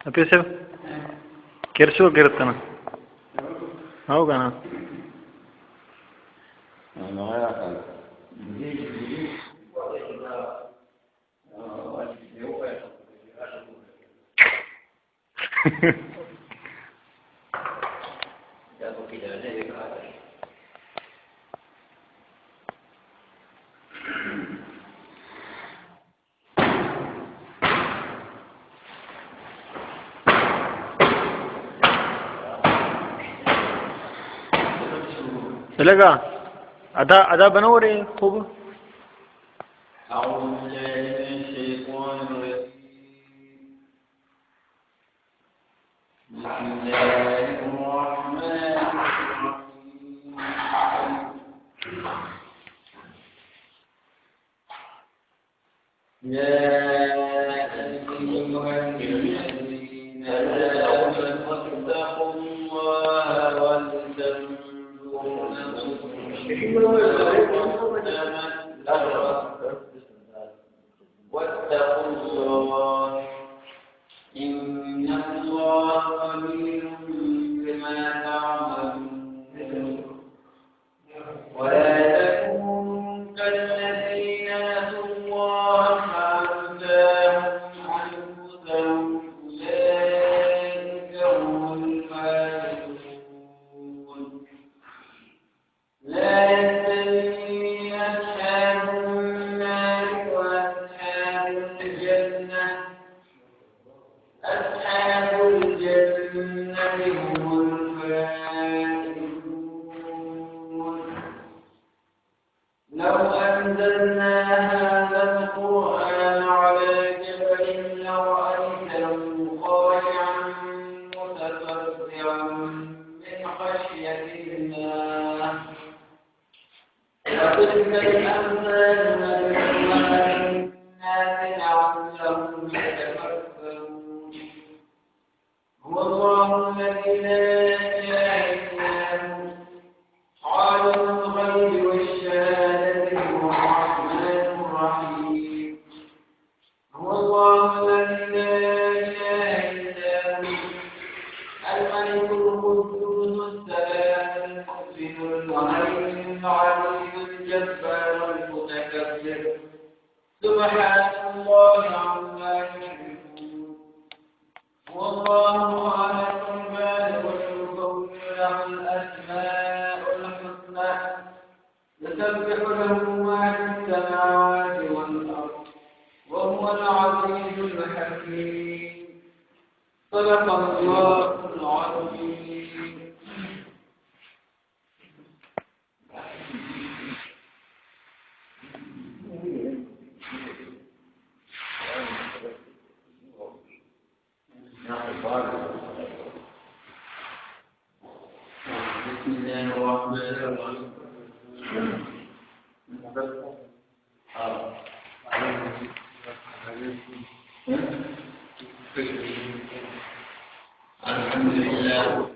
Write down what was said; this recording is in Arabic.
आपी साहेब केरसू गिरताना हो का ना चलेगा आधा आधा बनाओ रे खूब واتقوا الله إن الله خبير بما تعملون ولا تكونوا كالذين نسوا الله فأنساهم أنفسهم أولئك هم الفاسقون لا يستوي أصحاب النار وأصحاب الجنة أصحاب الجنة هم الفائزون لو أنزلنا هذا القرآن على جبل لرأيته خاشعا متصدعا من خشية الله وتلك الأمثال نضربها للناس لعلهم يتفكرون هو الله الذي لا إله إلا هو عالم الغيب والشهادة هو الرحمن الرحيم هو الله الذي لا إله إلا هو الملك القدوس السلام المؤمن المهيمن العزيز الجبار المتكبر سبحان الله عما يشركون هو الله خالق البارئ المصور له الأسماء الحسنى يسبح له ما في السماوات والأرض وهو العزيز الحكيم صدق الله العظيم بسم الله الرحمن الرحيم الحمد لله